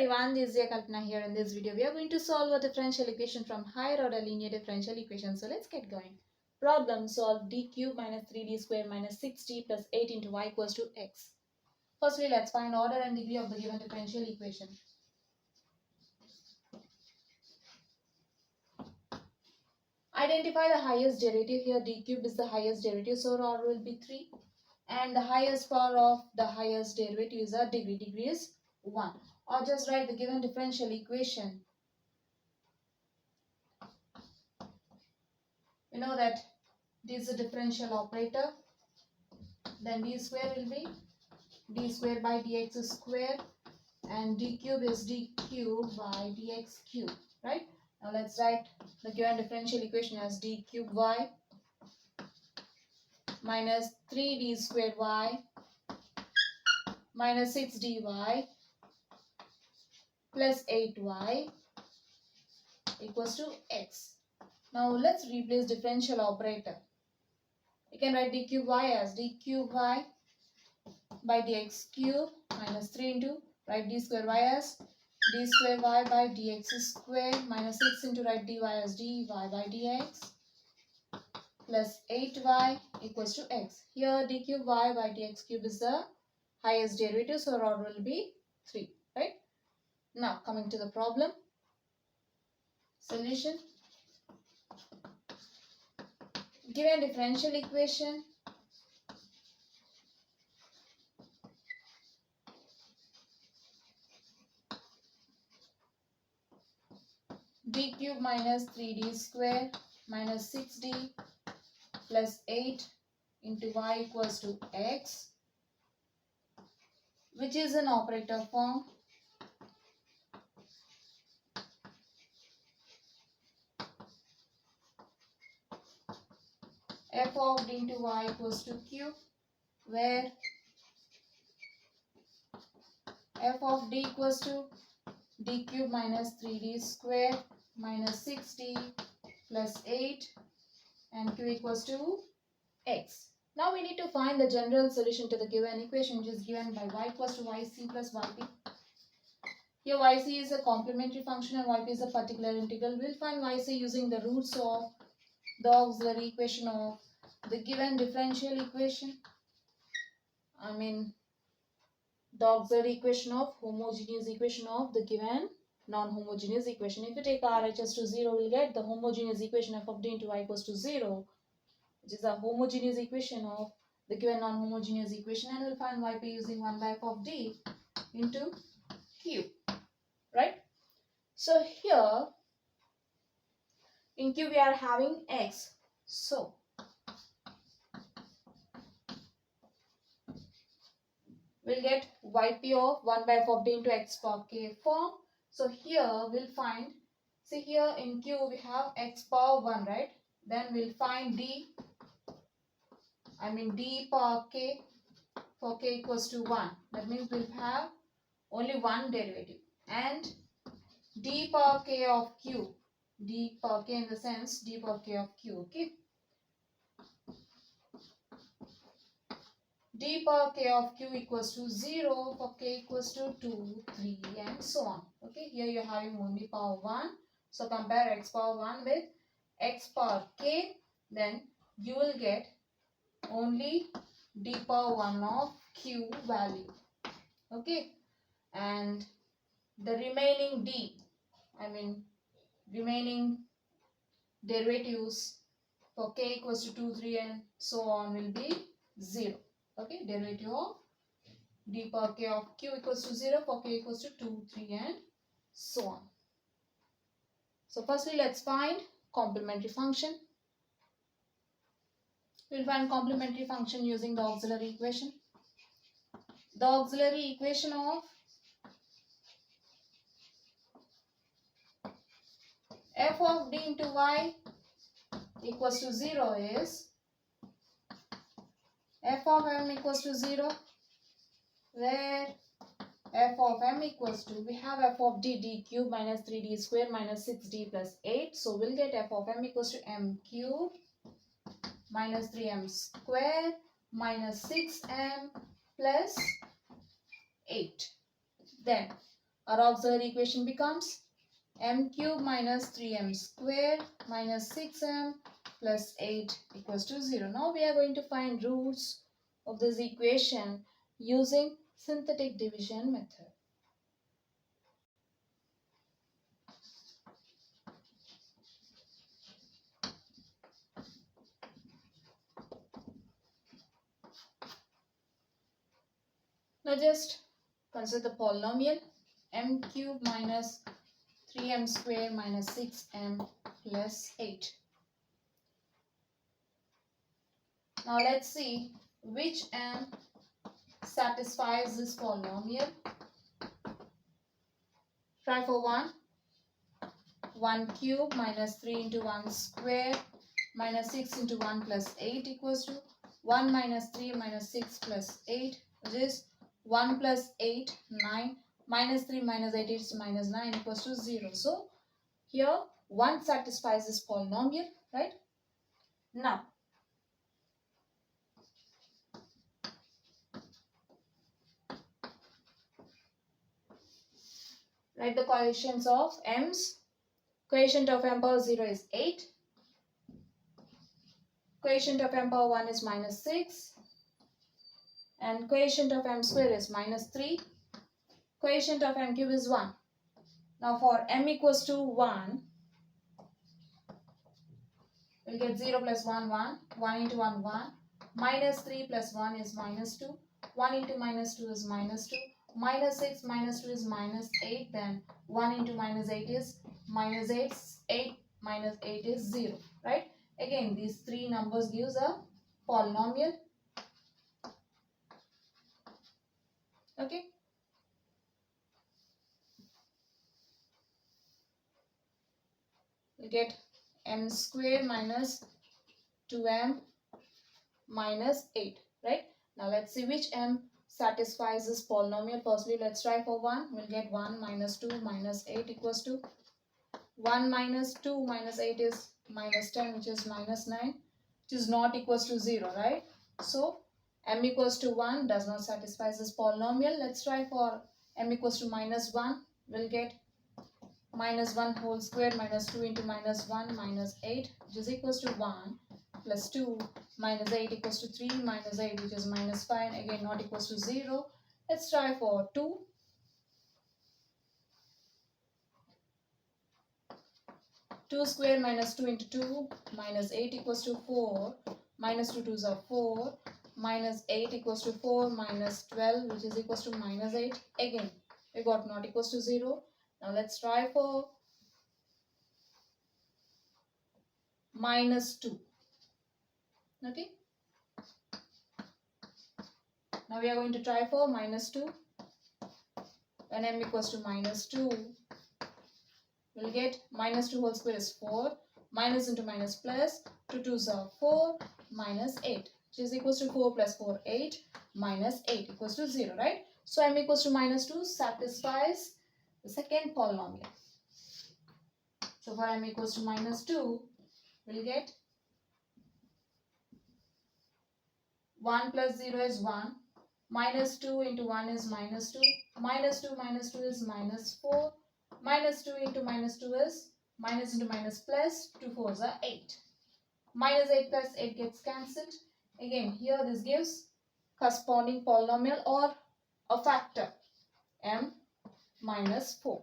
everyone, this is Chinnaiah Kalpana here. In this video, we are going to solve a differential equation from higher order linear differential equation. So let's get going. Problem: solve d cube minus 3d square minus 6d plus 8 into y equals to x. Firstly, let's find order and degree of the given differential equation. Identify the highest derivative. Here d cube is the highest derivative, so order will be 3. And the highest power of the highest derivative is a degree. Degree is 1. Or just write the given differential equation. We know that this is a differential operator. Then d square will be d square by dx square, and d cube is d cube by dx cube, right? Now let's write the given differential equation as d cube y minus 3d square y minus 6dy plus 8y equals to x. Now let's replace differential operator. You can write d cube y as d cube y by dx cube minus 3 into, write d square y as d square y by dx square minus 6 into, write dy as dy by dx plus 8y equals to x. Here d cube y by dx cube is the highest derivative, so our order will be 3, right? Now coming to the problem. Solution. Given differential equation, d cube minus 3d square minus 6d plus 8 into y equals to x, which is an operator form. F of d into y equals to q, where f of d equals to d cube minus 3d square minus 6d plus 8 and q equals to x. Now we need to find the general solution to the given equation, which is given by y equals to yc plus yp. Here yc is a complementary function and yp is a particular integral. We'll find yc using the roots of the auxiliary equation of the given differential equation. The auxiliary equation of homogeneous equation of the given non-homogeneous equation. If you take RHS to 0, we'll get the homogeneous equation f of d into y equals to 0, which is a homogeneous equation of the given non-homogeneous equation, and we'll find yp using 1 by f of d into q, right? So here in q we are having x, so we'll get yp of 1 by f of d into x power k form. So here we'll find, see here in q we have x power 1, right? Then we'll find d power k for k equals to 1. That means we'll have only one derivative. And d power k of q, d power k in the sense d power k of q, okay? d power k of q equals to 0 for k equals to 2, 3 and so on. Okay, here you're having only power 1. So compare x power 1 with x power k, then you will get only d power 1 of q value. Okay, and the remaining remaining derivatives for k equals to 2, 3 and so on will be 0. Okay, derivative of d power k of q equals to 0 for k equals to 2, 3 and so on. So firstly let's find complementary function. We'll find complementary function using the auxiliary equation. The auxiliary equation of f of d into y equals to 0 is f of m equals to 0, where f of m equals to, we have f of d cube minus 3d square minus 6d plus 8. So we'll get f of m equals to m cube minus 3m square minus 6m plus 8. Then Our auxiliary equation becomes m cube minus 3m square minus 6m plus 8 equals to 0. Now we are going to find roots of this equation using synthetic division method. Now just consider the polynomial m cube minus 3m square minus 6m plus 8. Now let's see which m satisfies this polynomial. Try for 1 cube minus 3 into 1 square minus 6 into 1 plus 8 equals to 1 minus 3 minus 6 plus 8, which is 1 plus 8, 9, minus 3 minus 8 is minus 9 equals to 0. So here 1 satisfies this polynomial, right? Now write the coefficients of m's. Coefficient of m power 0 is 8. Coefficient of m power 1 is minus 6. And coefficient of m square is minus 3. Coefficient of m cube is 1. Now for m equals to 1, we'll get 0 plus 1, 1. 1 into 1, 1. Minus 3 plus 1 is minus 2. 1 into minus 2 is minus 2. Minus 6 minus 2 is minus 8. Then 1 into minus 8 is minus 8. 8 minus 8 is 0. Right? Again, these three numbers gives a polynomial. Okay? We get m square minus 2m minus 8. Right? Now let's see which m satisfies this polynomial. Firstly, let's try for 1. We'll get 1 minus 2 minus 8 equals to 1 minus 2 minus 8 is minus 10, which is minus 9, which is not equals to 0, right? So m equals to 1 does not satisfy this polynomial. Let's try for m equals to minus 1. We'll get minus 1 whole square minus 2 into minus 1 minus 8, which is equals to 1 plus 2 minus 8 equals to 3 minus 8, which is minus 5, again not equals to 0. Let's try for 2. 2 square minus 2 into 2 minus 8 equals to 4. Minus 2 2s are 4. Minus 8 equals to 4 minus 12, which is equals to minus 8. Again, we got not equals to 0. Now let's try for minus 2. Okay. Now we are going to try for minus 2. When m equals to minus 2, we'll get minus 2 whole square is 4. Minus into minus plus. 2 2s are 4 minus 8, which is equals to 4 plus 4, 8 minus 8 equals to 0, right? So m equals to minus 2 satisfies the second polynomial. So for m equals to minus 2, we'll get 1 plus 0 is 1. Minus 2 into 1 is minus 2. Minus 2 is minus 4. Minus 2 into minus 2 is minus into minus plus. 2 4s are 8. Minus 8 plus 8 gets cancelled. Again, here this gives corresponding polynomial or a factor, m minus 4.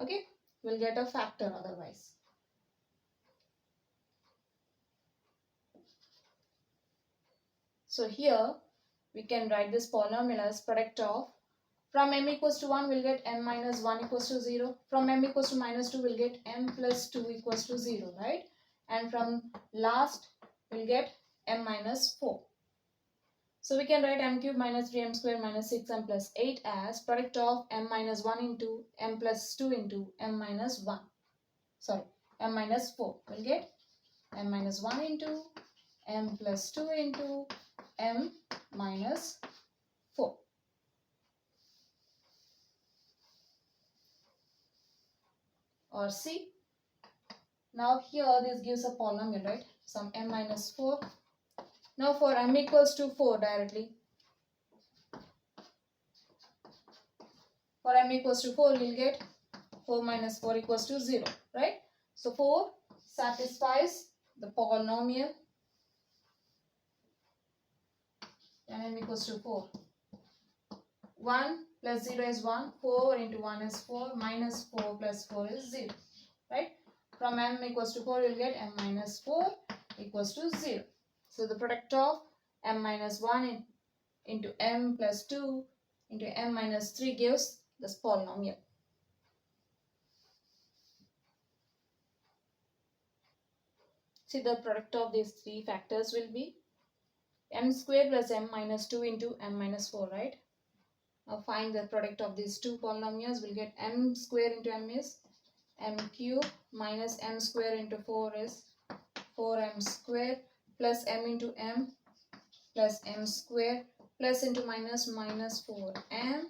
Okay, we'll get a factor otherwise. So here we can write this polynomial as product of, from m equals to 1 we'll get m minus 1 equals to 0. From m equals to minus 2 we'll get m plus 2 equals to 0, right? And from last we'll get m minus 4. So we can write m cube minus 3m square minus 6m plus 8 as product of m minus 1 into m plus 2 into m minus 1. Sorry, m minus 4. We'll get m minus 1 into m plus 2 into m minus 4. Or C. Now here this gives a polynomial, right? Some m minus 4. Now for m equals to 4 directly, For m equals to 4, we'll get 4 minus 4 equals to 0, right? So 4 satisfies the polynomial and m equals to 4. 1 plus 0 is 1, 4 into 1 is 4, minus 4 plus 4 is 0, right? From m equals to 4, we'll get m minus 4 equals to 0. So the product of m minus 1 into m plus 2 into m minus 3 gives this polynomial. See, the product of these three factors will be m squared plus m minus 2 into m minus 4, right? Now find the product of these two polynomials. We'll get m square into m is m cube minus m square into 4 is 4m square plus m into m plus m square plus into minus minus 4m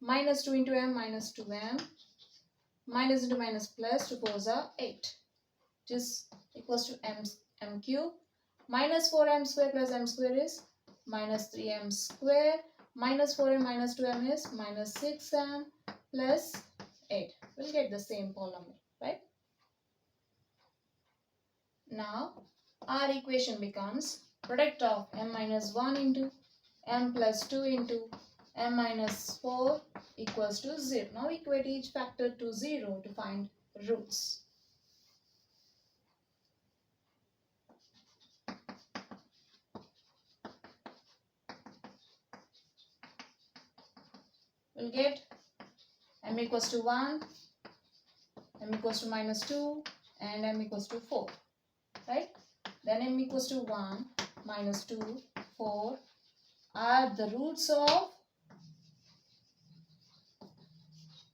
minus 2 into m minus 2m minus into minus plus 2 4s are 8, which is equals to m cube minus 4m square plus m square is minus 3m square minus 4m minus 2m is minus 6m plus 8. We'll get the same polynomial, right? Now our equation becomes product of m minus 1 into m plus 2 into m minus 4 equals to 0. Now equate each factor to 0 to find roots. We'll get m equals to 1, m equals to minus 2 and m equals to 4, right? Then m equals to 1, minus 2, 4 are the roots of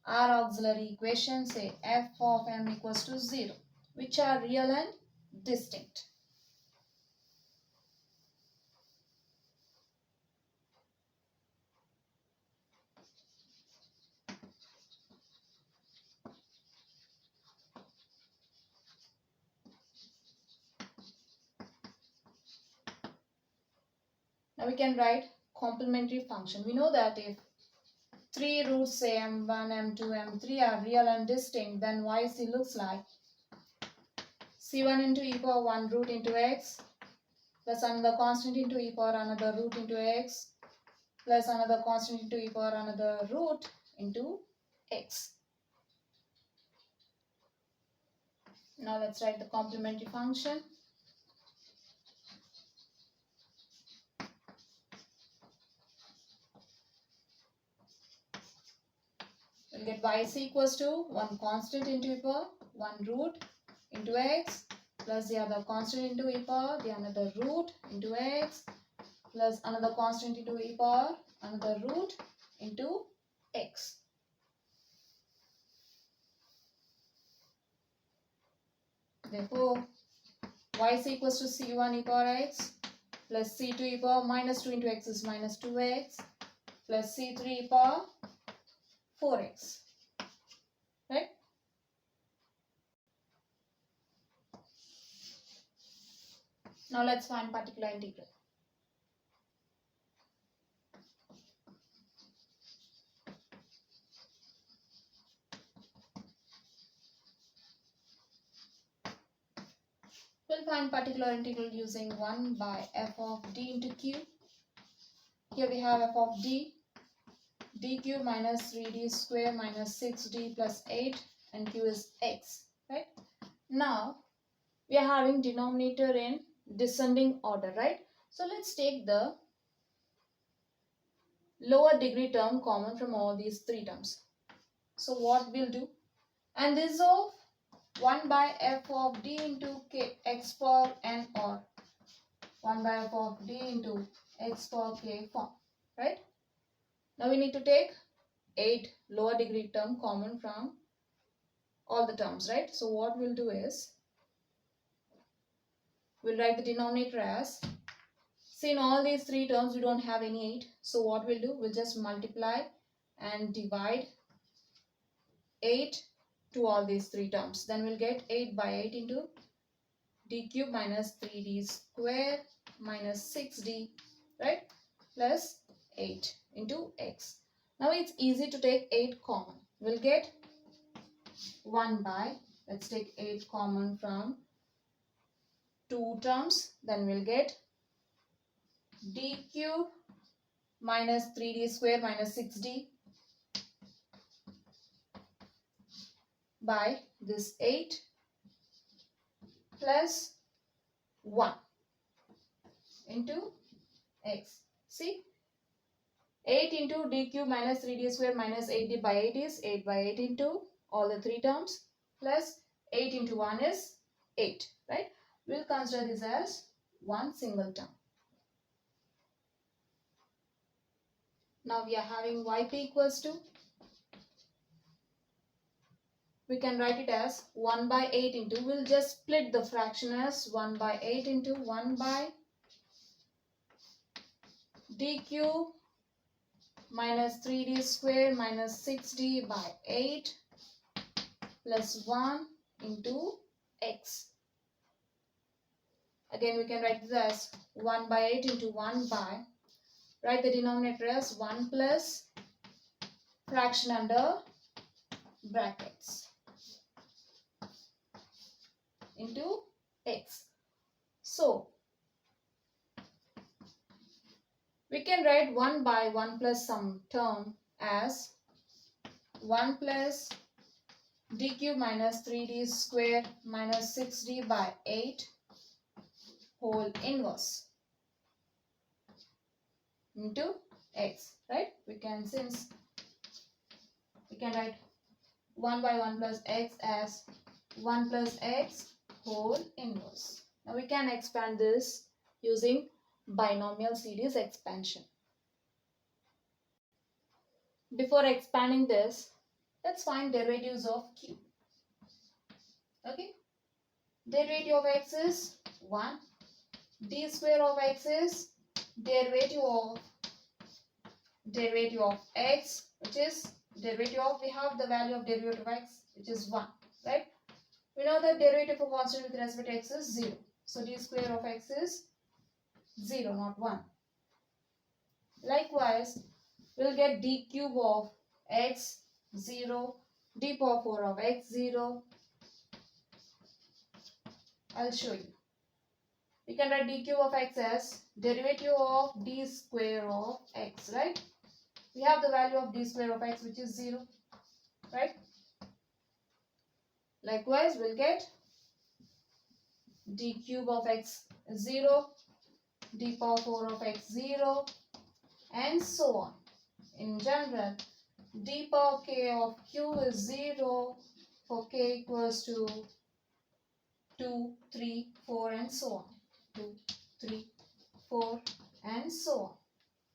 our auxiliary equation, say f of m equals to 0, which are real and distinct. Now we can write complementary function. We know that if three roots, say m1, m2, m3 are real and distinct, then yc looks like c1 into e power 1 root into x plus another constant into e power another root into x plus another constant into e power another root into x. Now let's write the complementary function. We'll get yc equals to one constant into e power 1 root into x plus the other constant into e power the another root into x plus another constant into e power another root into x. Therefore, yc equals to c1 e power x plus c2 e power minus 2 into x is minus 2x plus c3 e power 4x, right? Now let's find particular integral. We'll find particular integral using 1 by f of d into q. Here we have f of d cube minus 3d square minus 6d plus 8 and q is x, right? Now we are having denominator in descending order, right? So let's take the lower degree term common from all these three terms. So what we'll do, and this is of 1 by f of d into k x power n or 1 by f of d into x power k form, right? Now we need to take 8 lower degree term common from all the terms, right? So what we'll do is, we'll write the denominator as, see in all these three terms we don't have any 8. So what we'll do, we'll just multiply and divide 8 to all these three terms. Then we'll get 8 by 8 into d cube minus 3d square minus 6d, right? Plus 8 into x. Now it's easy to take 8 common. We'll get 1 by, let's take 8 common from 2 terms. Then we'll get d cube minus 3d square minus 6d by this 8 plus 1 into x. See, 8 into d cube minus 3d square minus 8d by 8 is 8 by 8 into all the 3 terms plus 8 into 1 is 8, right? We'll consider this as one single term. Now we are having yp equals to, we can write it as 1 by 8 into, we'll just split the fraction as 1 by 8 into 1 by d cube minus 3d square minus 6d by 8 plus 1 into x. Again we can write this as 1 by 8 into 1 by, write the denominator as 1 plus fraction under brackets into x. So we can write 1 by 1 plus some term as 1 plus d cube minus 3d square minus 6d by 8 whole inverse into x, right? We can, since we can write 1 by 1 plus x as 1 plus x whole inverse. Now we can expand this using binomial series expansion. Before expanding this, let's find derivatives of q. Okay, derivative of x is 1, d square of x is derivative of x, which is derivative of, we have the value of derivative of x, which is 1, right? We know that derivative of constant with respect to x is 0. So d square of x is 0, not 1. Likewise, we'll get d cube of x 0, d power 4 of x 0. I'll show you. We can write d cube of x as derivative of d square of x, right? We have the value of d square of x, which is 0, right? Likewise, we'll get d cube of x 0, d power 4 of x 0, and so on. In general, d power k of q is 0 for k equals to 2, 3, 4 and so on. 2, 3, 4 and so on,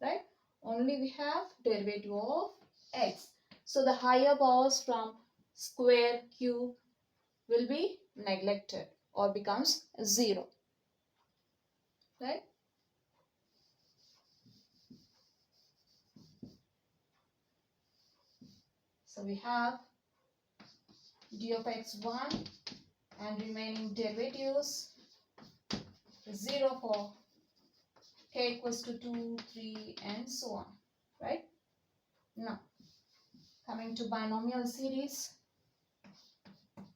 right? Only we have derivative of x. So the higher powers from square cube will be neglected or becomes 0, right? So we have d of x 1 and remaining derivatives 0 for k equals to 2, 3 and so on, right? Now, coming to binomial series,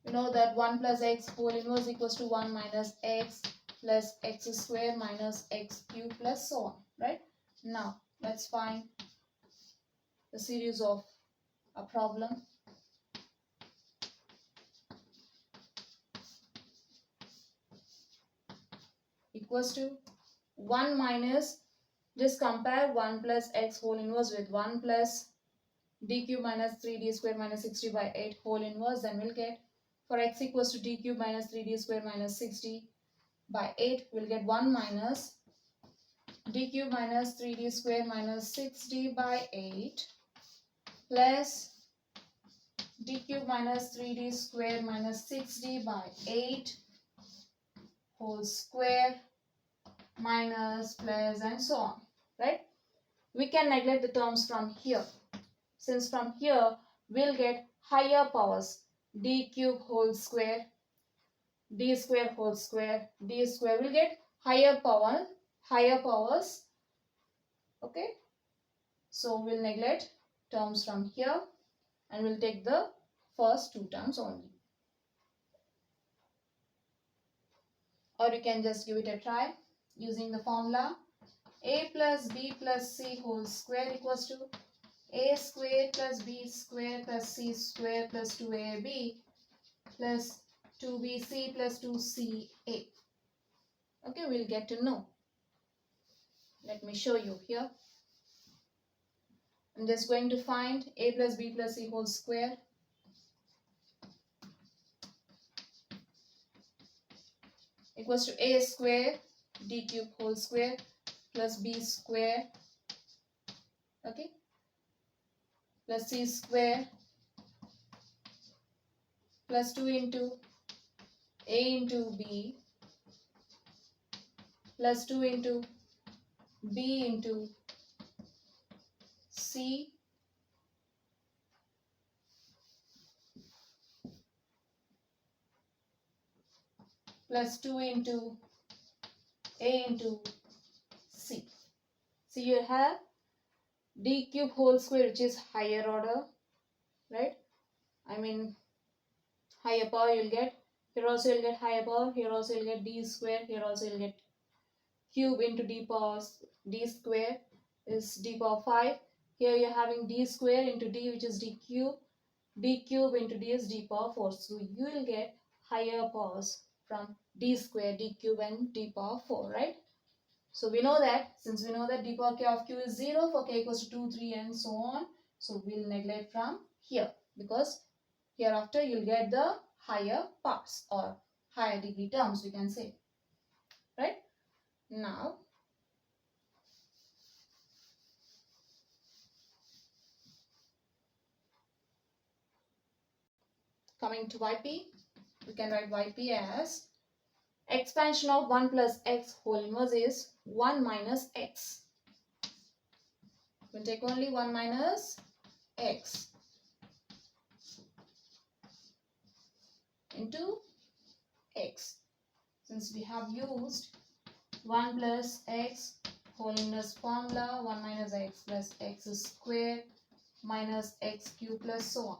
we know that 1 plus x whole inverse equals to 1 minus x plus x square minus x cube plus so on, right? Now, let's find the series of a problem. Equals to 1 minus, just compare 1 plus x whole inverse with 1 plus d cube minus 3d square minus 6d by 8 whole inverse. Then we'll get, for x equals to d cube minus 3d square minus 6d by 8, we'll get 1 minus d cube minus 3d square minus 6d by 8 plus d cube minus 3d square minus 6d by 8 whole square minus plus and so on, right? We can neglect the terms from here, since from here we'll get higher powers, d cube whole square, d square whole square, d square, will get higher powers, okay? So we'll neglect terms from here and we'll take the first two terms only. Or you can just give it a try using the formula a plus b plus c whole square equals to a square plus b square plus c square plus 2ab plus 2bc plus 2ca. Okay, we'll get to know. Let me show you here. I'm just going to find a plus b plus c whole square equals to a square d cube whole square plus b square, okay, plus c square plus 2 into a into b plus 2 into b into c plus 2 into a into c. So you have d cube whole square, which is higher order, right? I mean higher power you'll get. Here also you'll get higher power. Here also you'll get d square. Here also you'll get cube into d power d square is d power 5. Here you're having d square into d, which is d cube into d is d power 4. So you will get higher powers from d square, d cube and d power 4, right? So we know that, since we know that d power k of q is 0 for k equals to 2, 3 and so on. So we'll neglect from here because hereafter you'll get the higher powers or higher degree terms, we can say, right? Now coming to yp, we can write yp as expansion of 1 plus x whole inverse is 1 minus x. We'll take only 1 minus x into x. Since we have used 1 plus x whole inverse formula, 1 minus x plus x square minus x cube plus so on.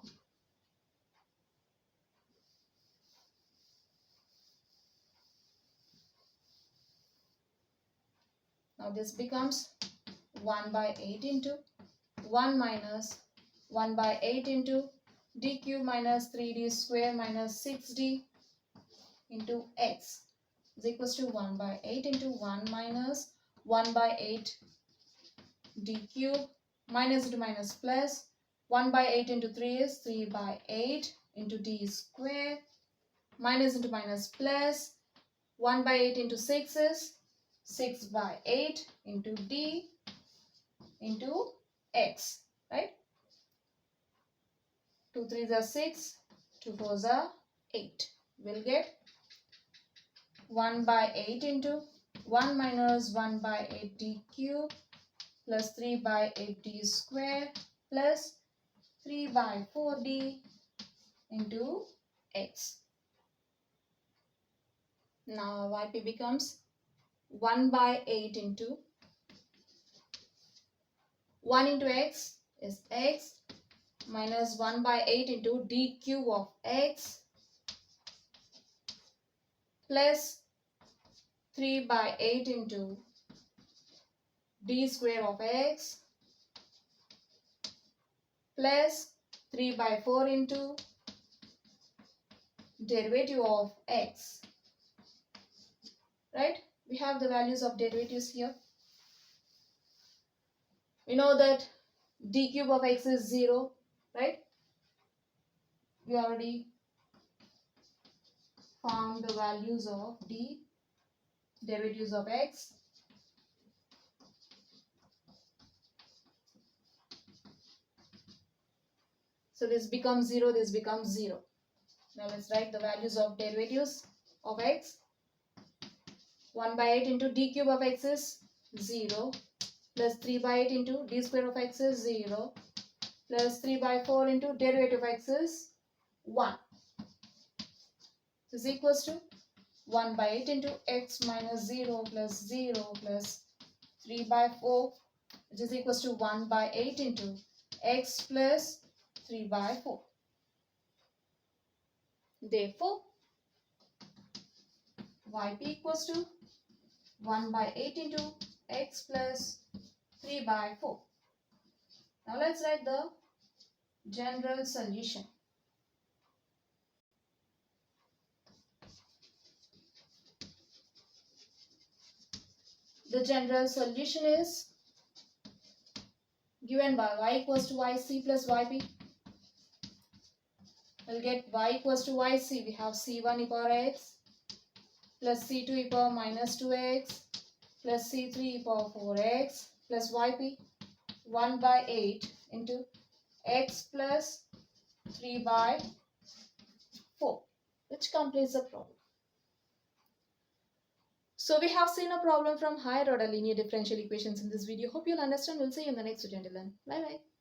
Now this becomes 1 by 8 into 1 minus 1 by 8 into d cube minus 3d square minus 6d into x is equals to 1 by 8 into 1 minus 1 by 8 d cube minus into minus plus 1 by 8 into 3 is 3 by 8 into d square minus into minus plus 1 by 8 into 6 is 6 by 8 into d into x, right? 2 3s are 6, 2 4s are 8. We'll get 1 by 8 into 1 minus 1 by 8d cube plus 3 by 8d square plus 3 by 4d into x. Now yp becomes 1 by 8 into 1 into x is x minus 1 by 8 into d cube of x plus 3 by 8 into d square of x plus 3 by 4 into derivative of x, right? We have the values of derivatives here. We know that d cube of x is 0, right? We already found the values of d derivatives of x. So this becomes 0, this becomes 0. Now let's write the values of derivatives of x. 1 by 8 into d cube of x is 0 plus 3 by 8 into d square of x is 0 plus 3 by 4 into derivative of x is 1. This is equals to 1 by 8 into x minus 0 plus 0 plus 3 by 4, which is equals to 1 by 8 into x plus 3 by 4. Therefore, yp equals to 1 by 8 into x plus 3 by 4. Now let's write the general solution. The general solution is given by y equals to yc plus yp. We'll get y equals to yc. We have c1 e power x plus c2 e power minus 2x plus c3 e power 4x plus yp 1 by 8 into x plus 3 by 4, which completes the problem. So we have seen a problem from higher order linear differential equations in this video. Hope you'll understand. We'll see you in the next video. Until then, bye bye.